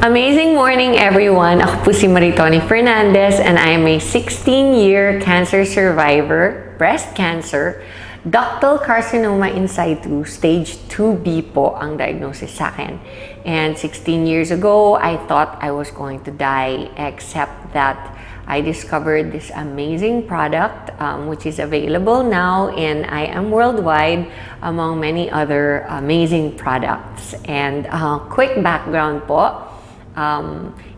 Amazing morning, everyone! Ako po si Maritoni Fernandez and I am a 16-year cancer survivor, breast cancer, ductal carcinoma in situ, stage 2B po ang diagnosis sa akin. And 16 years ago, I thought I was going to die, except that I discovered this amazing product which is available now in I Am Worldwide among many other amazing products. And quick background po.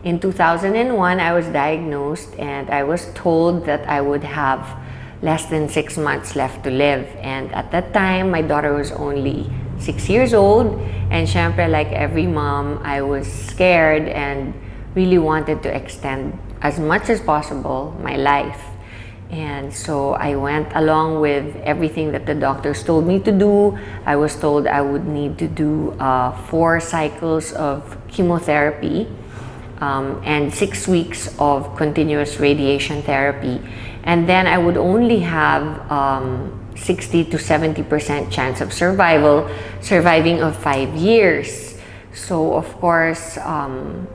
In 2001, I was diagnosed and I was told that I would have less than 6 months left to live. And at that time, my daughter was only 6 years old. And syempre, like every mom, I was scared and really wanted to extend as much as possible my life. And so I went along with everything that the doctors told me to do. I was told I would need to do 4 cycles of chemotherapy and 6 weeks of continuous radiation therapy. And then I would only have 60 to 70% chance of surviving of 5 years. So of course,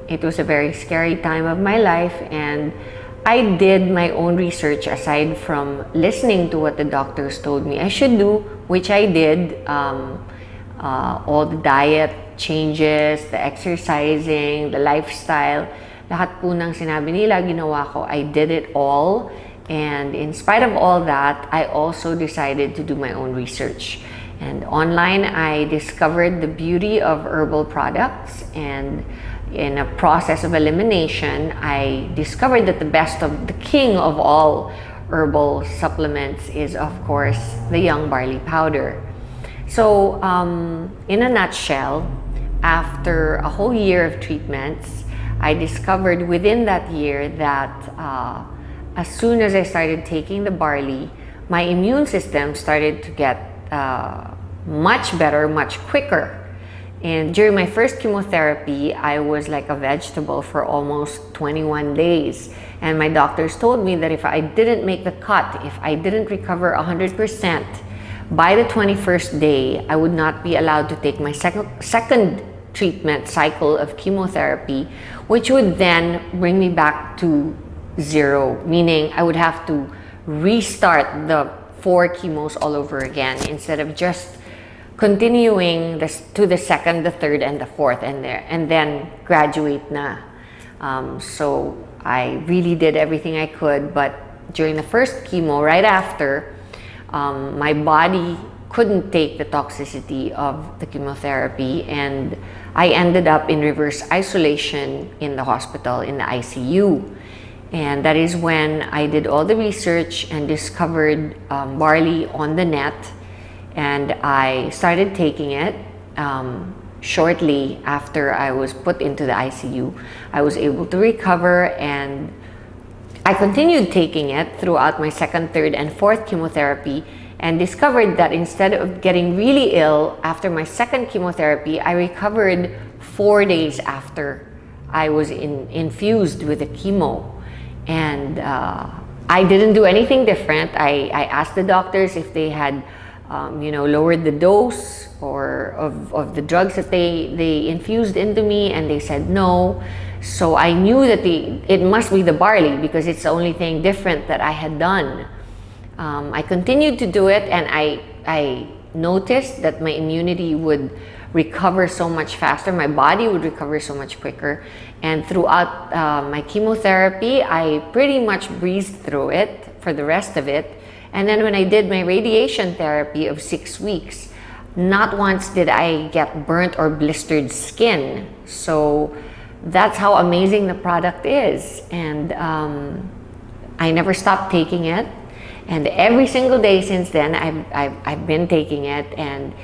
it was a very scary time of my life, and I did my own research aside from listening to what the doctors told me I should do, which I did. All the diet changes, the exercising, the lifestyle, lahat po ng sinabi nila, ginawa ko. I did it all. And in spite of all that, I also decided to do my own research. And online, I discovered the beauty of herbal products, and in a process of elimination, I discovered that the king of all herbal supplements is, of course, the young barley powder. So, in a nutshell, after a whole year of treatments, I discovered within that year that as soon as I started taking the barley, my immune system started to get much better, much quicker. And during my first chemotherapy, I was like a vegetable for almost 21 days. And my doctors told me that if I didn't make the cut, if I didn't recover 100%, by the 21st day, I would not be allowed to take my second treatment cycle of chemotherapy, which would then bring me back to 0, meaning I would have to restart the 4 chemos all over again instead of just continuing to the second, the third, and the fourth, and then graduate na. So I really did everything I could, but during the first chemo, right after, my body couldn't take the toxicity of the chemotherapy, and I ended up in reverse isolation in the hospital, in the ICU. And that is when I did all the research and discovered barley on the net. And I started taking it. Shortly after I was put into the ICU, I was able to recover, and I continued taking it throughout my second, third, and fourth chemotherapy, and discovered that instead of getting really ill after my second chemotherapy, I recovered 4 days after I was infused with the chemo. And I didn't do anything different. I asked the doctors if they had lowered the dose or of the drugs that they infused into me, and they said no. So I knew that it must be the barley, because it's the only thing different that I had done. I continued to do it, and I noticed that my immunity would recover so much faster, my body would recover so much quicker. And throughout my chemotherapy, I pretty much breezed through it for the rest of it. And then when I did my radiation therapy of 6 weeks, not once did I get burnt or blistered skin. So that's how amazing the product is. And I never stopped taking it. And every single day since then, I've been taking it, and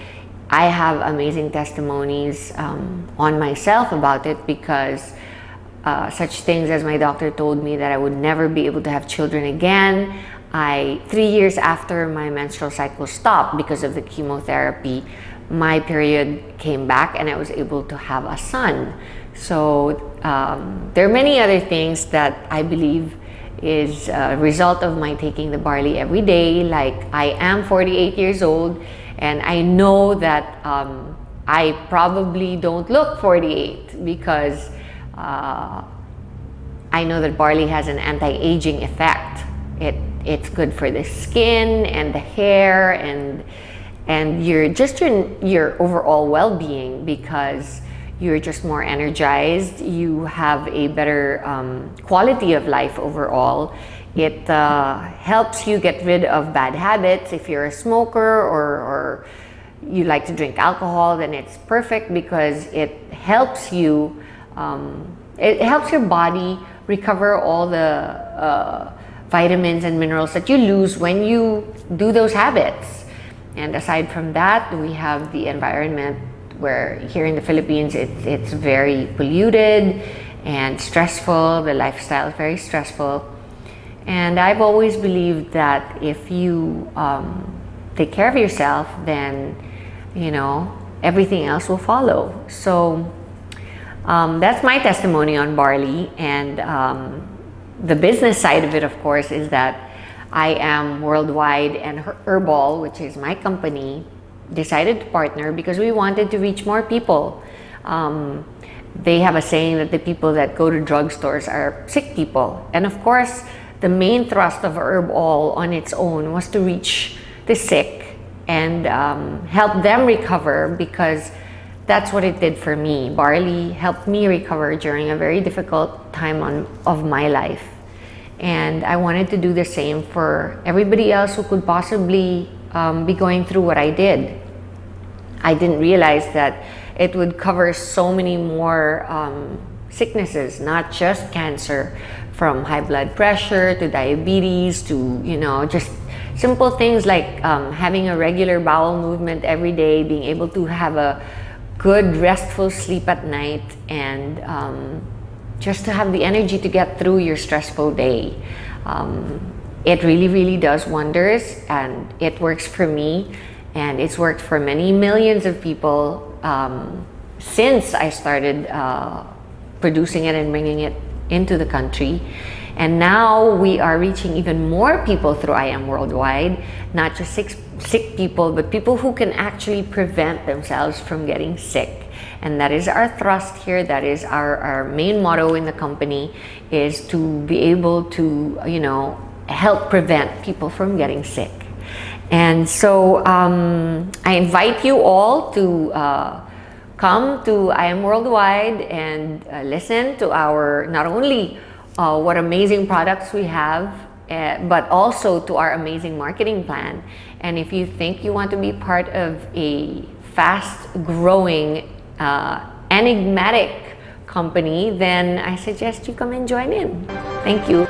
I have amazing testimonies on myself about it, because such things as my doctor told me that I would never be able to have children again. 3 years after my menstrual cycle stopped because of the chemotherapy, my period came back and I was able to have a son. So there are many other things that I believe is a result of my taking the barley every day. Like, I am 48 years old, and I know that I probably don't look 48 because I know that barley has an anti-aging effect. It's good for the skin and the hair and your overall well-being, because you're just more energized. You have a better quality of life overall. It helps you get rid of bad habits. If you're a smoker or you like to drink alcohol, then it's perfect because it helps you. It helps your body recover all the vitamins and minerals that you lose when you do those habits. And aside from that, we have the environment, where here in the Philippines it's very polluted and stressful. The lifestyle is very stressful. And I've always believed that if you take care of yourself, then everything else will follow. So that's my testimony on barley. And the business side of it, of course, is that I am worldwide, and Herbal, which is my company, decided to partner because we wanted to reach more people. They have a saying that the people that go to drugstores are sick people. And of course, the main thrust of Herbal on its own was to reach the sick and help them recover, because that's what it did for me. Barley helped me recover during a very difficult time of my life. And I wanted to do the same for everybody else who could possibly be going through what I did. I didn't realize that it would cover so many more sicknesses, not just cancer, from high blood pressure to diabetes to, just simple things like having a regular bowel movement every day, being able to have a good restful sleep at night, and just to have the energy to get through your stressful day. It really, really does wonders, and it works for me, and it's worked for many millions of people since I started producing it and bringing it into the country. And now we are reaching even more people through I Am Worldwide, not just sick people, but people who can actually prevent themselves from getting sick. And that is our thrust here. That is our main motto in the company, is to be able to, help prevent people from getting sick. And so I invite you all to come to I Am Worldwide and listen to our, not only what amazing products we have, but also to our amazing marketing plan. And if you think you want to be part of a fast-growing, enigmatic company, then I suggest you come and join in. Thank you.